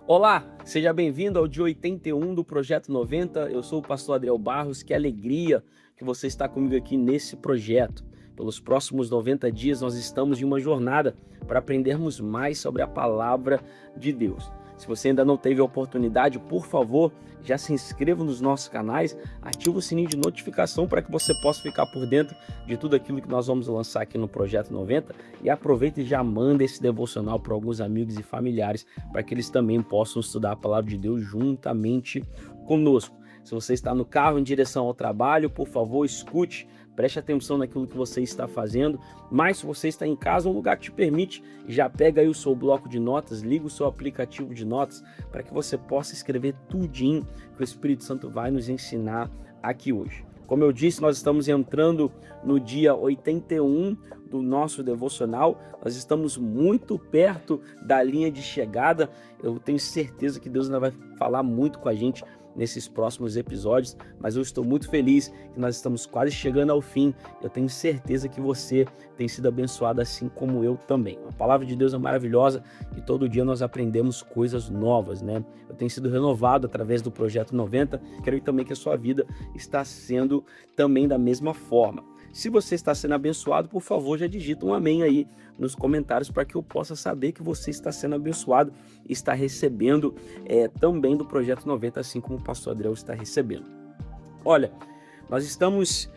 Olá, seja bem-vindo ao dia 81 do Projeto 90. Eu sou o pastor Adriel Barros. Que alegria que você está comigo aqui nesse projeto. Pelos próximos 90 dias nós estamos em uma jornada para aprendermos mais sobre a palavra de Deus. Se você ainda não teve a oportunidade, por favor, já se inscreva nos nossos canais, ative o sininho de notificação para que você possa ficar por dentro de tudo aquilo que nós vamos lançar aqui no Projeto 90 e aproveita e já manda esse devocional para alguns amigos e familiares para que eles também possam estudar a palavra de Deus juntamente conosco. Se você está no carro em direção ao trabalho, por favor, escute, preste atenção naquilo que você está fazendo, mas se você está em casa, um lugar que te permite, já pega aí o seu bloco de notas, liga o seu aplicativo de notas para que você possa escrever tudinho que o Espírito Santo vai nos ensinar aqui hoje. Como eu disse, nós estamos entrando no dia 81 do nosso devocional, nós estamos muito perto da linha de chegada. Eu tenho certeza que Deus ainda vai falar muito com a gente nesses próximos episódios, mas eu estou muito feliz que nós estamos quase chegando ao fim. Eu tenho certeza que você tem sido abençoado assim como eu também. A palavra de Deus é maravilhosa e todo dia nós aprendemos coisas novas, né? Eu tenho sido renovado através do Projeto 90, quero também que a sua vida está sendo também da mesma forma. Se você está sendo abençoado, por favor, já digita um amém aí nos comentários para que eu possa saber que você está sendo abençoado e está recebendo também do Projeto 90, assim como o pastor Adriel está recebendo. Olha, nós estamos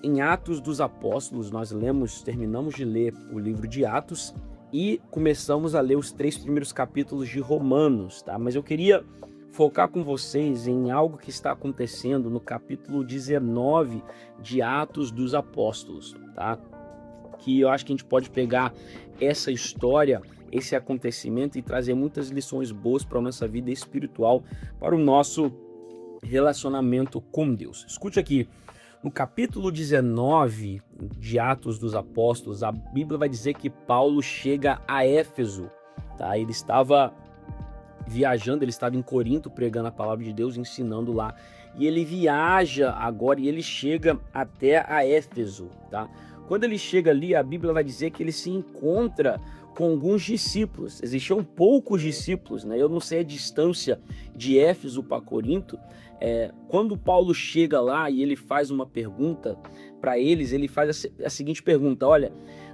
em Atos dos Apóstolos, nós terminamos de ler o livro de Atos e começamos a ler os 3 primeiros capítulos de Romanos, tá? Mas eu queria focar com vocês em algo que está acontecendo no capítulo 19 de Atos dos Apóstolos, tá? Que eu acho que a gente pode pegar essa história, esse acontecimento e trazer muitas lições boas para a nossa vida espiritual, para o nosso relacionamento com Deus. Escute aqui, no capítulo 19 de Atos dos Apóstolos, a Bíblia vai dizer que Paulo chega a Éfeso, tá? Ele estava viajando, ele estava em Corinto pregando a palavra de Deus, ensinando lá, e ele viaja agora e ele chega até a Éfeso, tá? Quando ele chega ali, a Bíblia vai dizer que ele se encontra com alguns discípulos. Existiam poucos discípulos, né? Eu não sei a distância de Éfeso para Corinto. Quando Paulo chega lá e ele faz uma pergunta para eles, ele faz a seguinte pergunta: olha,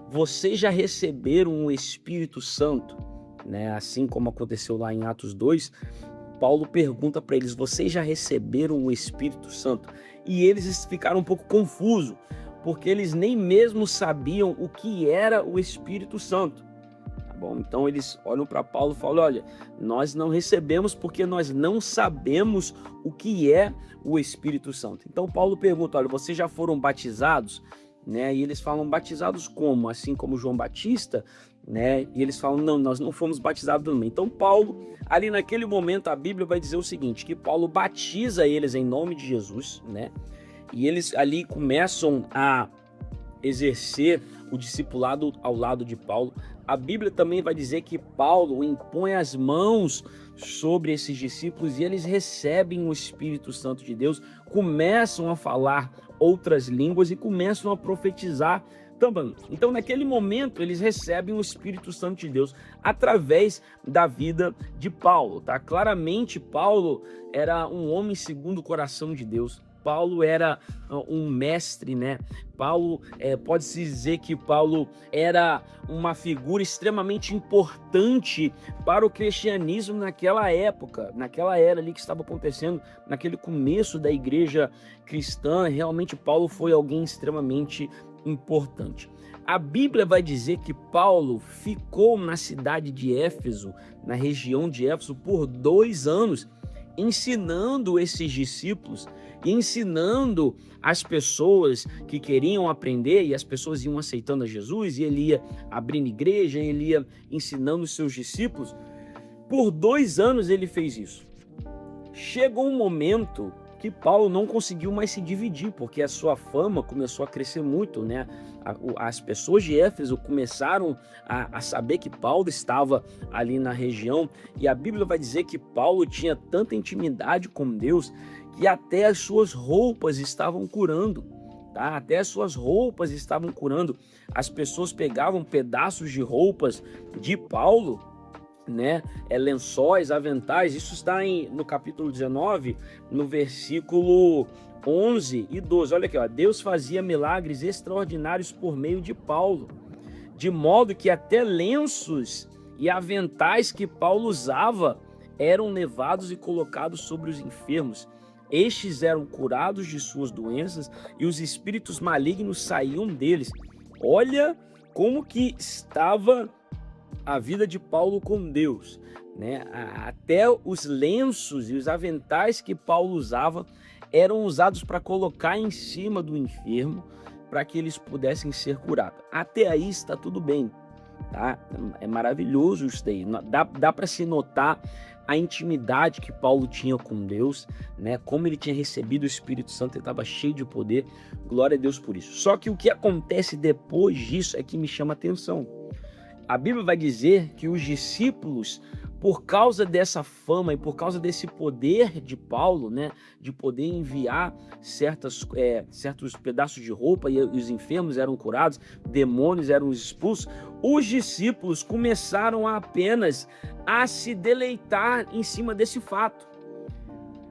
vocês já receberam o Espírito Santo? Né? Assim como aconteceu lá em Atos 2, Paulo pergunta para eles: vocês já receberam o Espírito Santo? E eles ficaram um pouco confusos, porque eles nem mesmo sabiam o que era o Espírito Santo. Tá bom? Então eles olham para Paulo e falam: olha, nós não recebemos porque nós não sabemos o que é o Espírito Santo. Então Paulo pergunta: olha, vocês já foram batizados? Né? E eles falam: batizados como? Assim como João Batista? Né? E eles falam: não, nós não fomos batizados também. Então Paulo, ali naquele momento, a Bíblia vai dizer o seguinte, que Paulo batiza eles em nome de Jesus, né? E eles ali começam a exercer o discipulado ao lado de Paulo. A Bíblia também vai dizer que Paulo impõe as mãos sobre esses discípulos e eles recebem o Espírito Santo de Deus, começam a falar outras línguas e começam a profetizar também. Então, naquele momento, eles recebem o Espírito Santo de Deus através da vida de Paulo, tá? Claramente, Paulo era um homem segundo o coração de Deus. Paulo era um mestre, né? Paulo, pode-se dizer que Paulo era uma figura extremamente importante para o cristianismo naquela época, naquela era ali que estava acontecendo, naquele começo da igreja cristã. Realmente Paulo foi alguém extremamente importante. A Bíblia vai dizer que Paulo ficou na cidade de Éfeso, na região de Éfeso, por 2 anos, ensinando esses discípulos e ensinando as pessoas que queriam aprender, e as pessoas iam aceitando a Jesus, e ele ia abrindo igreja, ele ia ensinando os seus discípulos. Por 2 anos ele fez isso. Chegou um momento que Paulo não conseguiu mais se dividir, porque a sua fama começou a crescer muito, né? As pessoas de Éfeso começaram a saber que Paulo estava ali na região, e a Bíblia vai dizer que Paulo tinha tanta intimidade com Deus que até as suas roupas estavam curando, tá? Até as suas roupas estavam curando. As pessoas pegavam pedaços de roupas de Paulo, né? Lençóis, aventais. Isso está no capítulo 19, no versículo 11 e 12. Olha aqui, ó. Deus fazia milagres extraordinários por meio de Paulo, de modo que até lenços e aventais que Paulo usava eram levados e colocados sobre os enfermos. Estes eram curados de suas doenças e os espíritos malignos saíam deles. Olha como que estava a vida de Paulo com Deus, né? Até os lenços e os aventais que Paulo usava eram usados para colocar em cima do enfermo, para que eles pudessem ser curados. Até aí está tudo bem, tá? É maravilhoso isso daí. Dá para se notar a intimidade que Paulo tinha com Deus, né? Como ele tinha recebido o Espírito Santo, ele estava cheio de poder. Glória a Deus por isso. Só que o que acontece depois disso é que me chama a atenção. A Bíblia vai dizer que os discípulos, por causa dessa fama e por causa desse poder de Paulo, né, de poder enviar certos pedaços de roupa e os enfermos eram curados, demônios eram expulsos, os discípulos começaram apenas a se deleitar em cima desse fato.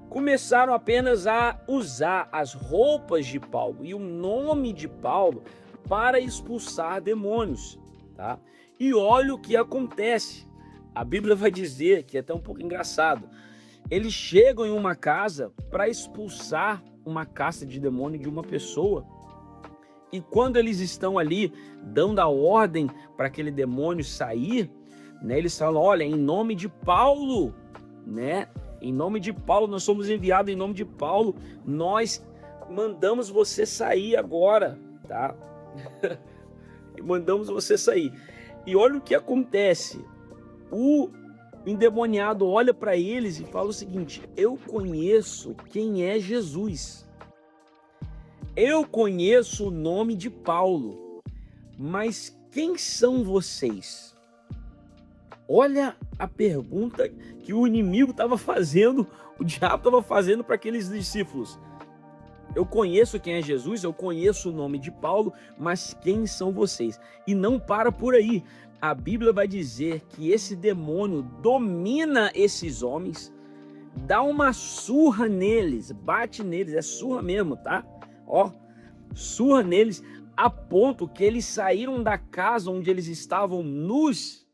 Começaram apenas a usar as roupas de Paulo e o nome de Paulo para expulsar demônios, tá? E olha o que acontece. A Bíblia vai dizer, que é até um pouco engraçado, eles chegam em uma casa para expulsar uma casta de demônio de uma pessoa. E quando eles estão ali dando a ordem para aquele demônio sair, né, eles falam, olha, em nome de Paulo, né? Em nome de Paulo, nós somos enviados em nome de Paulo, nós mandamos você sair agora, tá? Mandamos você sair. E olha o que acontece. O endemoniado olha para eles e fala o seguinte: eu conheço quem é Jesus. Eu conheço o nome de Paulo. Mas quem são vocês? Olha a pergunta que o inimigo estava fazendo, o diabo estava fazendo para aqueles discípulos. Eu conheço quem é Jesus, eu conheço o nome de Paulo, mas quem são vocês? E não para por aí. A Bíblia vai dizer que esse demônio domina esses homens, dá uma surra neles, bate neles, é surra mesmo, tá? Ó, surra neles, a ponto que eles saíram da casa onde eles estavam nus,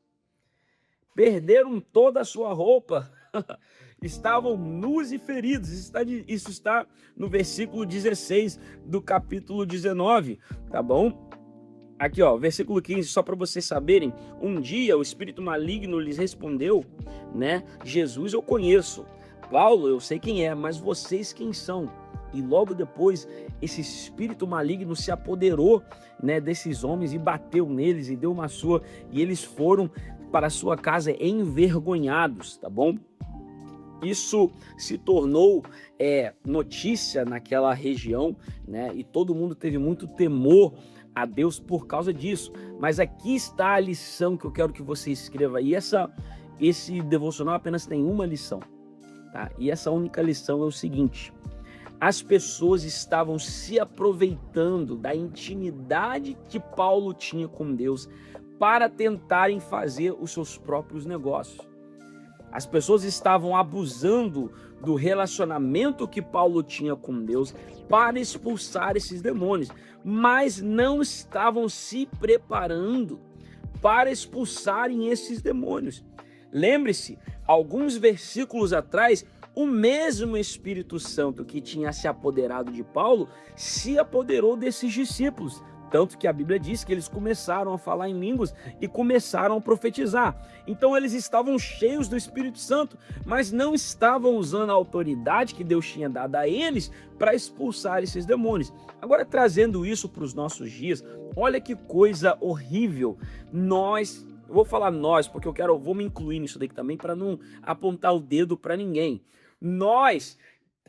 perderam toda a sua roupa, estavam nus e feridos. Isso está no versículo 16 do capítulo 19, tá bom? Aqui, ó, versículo 15, só para vocês saberem. Um dia o espírito maligno lhes respondeu, né? Jesus eu conheço, Paulo eu sei quem é, mas vocês quem são? E logo depois esse espírito maligno se apoderou, né, desses homens e bateu neles e deu uma surra, e eles foram para a sua casa envergonhados, tá bom? Isso se tornou notícia naquela região, né? E todo mundo teve muito temor a Deus por causa disso. Mas aqui está a lição que eu quero que você escreva. E esse devocional apenas tem uma lição, tá? E essa única lição é o seguinte: as pessoas estavam se aproveitando da intimidade que Paulo tinha com Deus para tentarem fazer os seus próprios negócios. As pessoas estavam abusando do relacionamento que Paulo tinha com Deus para expulsar esses demônios, mas não estavam se preparando para expulsarem esses demônios. Lembre-se, alguns versículos atrás, o mesmo Espírito Santo que tinha se apoderado de Paulo se apoderou desses discípulos. Tanto que a Bíblia diz que eles começaram a falar em línguas e começaram a profetizar. Então eles estavam cheios do Espírito Santo, mas não estavam usando a autoridade que Deus tinha dado a eles para expulsar esses demônios. Agora, trazendo isso para os nossos dias, olha que coisa horrível. Eu vou falar nós, porque vou me incluir nisso daqui também para não apontar o dedo para ninguém. Nós,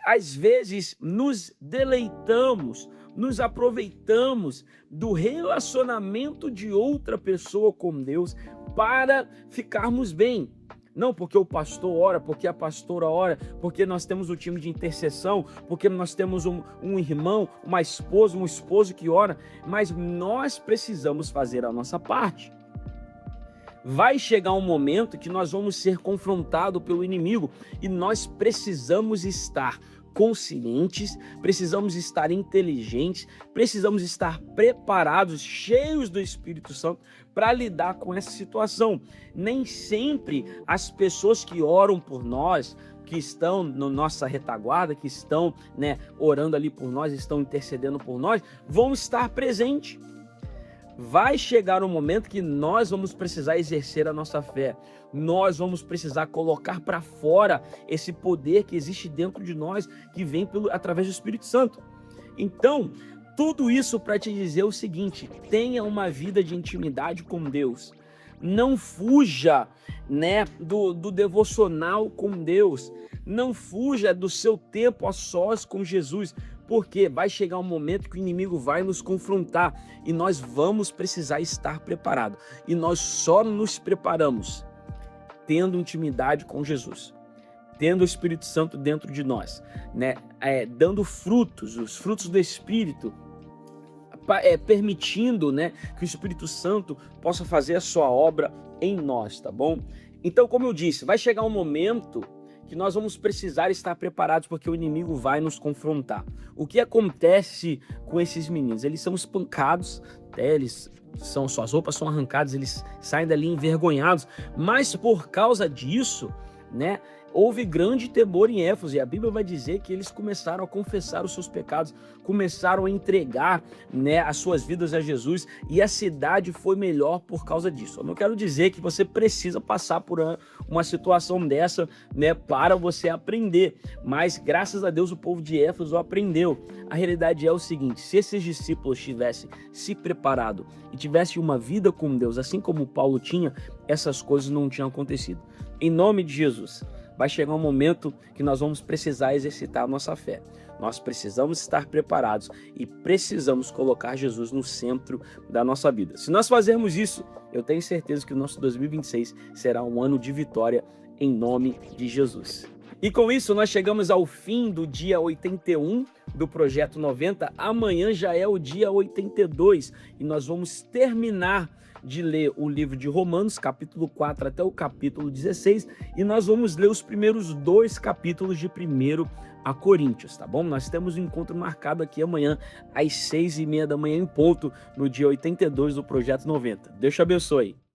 às vezes, nos deleitamos, nos aproveitamos do relacionamento de outra pessoa com Deus para ficarmos bem. Não porque o pastor ora, porque a pastora ora, porque nós temos o time de intercessão, porque nós temos um irmão, uma esposa, um esposo que ora, mas nós precisamos fazer a nossa parte. Vai chegar um momento que nós vamos ser confrontados pelo inimigo e nós precisamos estar conscientes, precisamos estar inteligentes, precisamos estar preparados, cheios do Espírito Santo para lidar com essa situação. Nem sempre as pessoas que oram por nós, que estão na nossa retaguarda, que estão, orando ali por nós, estão intercedendo por nós, vão estar presentes. Vai chegar um momento que nós vamos precisar exercer a nossa fé. Nós vamos precisar colocar para fora esse poder que existe dentro de nós, que vem através do Espírito Santo. Então, tudo isso para te dizer o seguinte: tenha uma vida de intimidade com Deus. Não fuja, do devocional com Deus. Não fuja do seu tempo a sós com Jesus. Porque vai chegar um momento que o inimigo vai nos confrontar e nós vamos precisar estar preparados. E nós só nos preparamos tendo intimidade com Jesus, tendo o Espírito Santo dentro de nós, dando frutos, os frutos do Espírito, permitindo, que o Espírito Santo possa fazer a sua obra em nós, tá bom? Então, como eu disse, vai chegar um momento que nós vamos precisar estar preparados, porque o inimigo vai nos confrontar. O que acontece com esses meninos? Eles são espancados, suas roupas são arrancadas, eles saem dali envergonhados, mas por causa disso, houve grande temor em Éfeso, e a Bíblia vai dizer que eles começaram a confessar os seus pecados, começaram a entregar, as suas vidas a Jesus, e a cidade foi melhor por causa disso. Eu não quero dizer que você precisa passar por uma situação dessa, para você aprender, mas graças a Deus o povo de Éfeso aprendeu. A realidade é o seguinte: se esses discípulos tivessem se preparado e tivessem uma vida com Deus, assim como Paulo tinha, essas coisas não tinham acontecido. Em nome de Jesus, vai chegar um momento que nós vamos precisar exercitar a nossa fé. Nós precisamos estar preparados e precisamos colocar Jesus no centro da nossa vida. Se nós fazermos isso, eu tenho certeza que o nosso 2026 será um ano de vitória em nome de Jesus. E com isso nós chegamos ao fim do dia 81 do Projeto 90. Amanhã já é o dia 82 e nós vamos terminar de ler o livro de Romanos, capítulo 4 até o capítulo 16, e nós vamos ler os primeiros 2 capítulos de 1 a Coríntios, tá bom? Nós temos um encontro marcado aqui amanhã, às 6h30 da manhã em ponto, no dia 82 do Projeto 90. Deus te abençoe.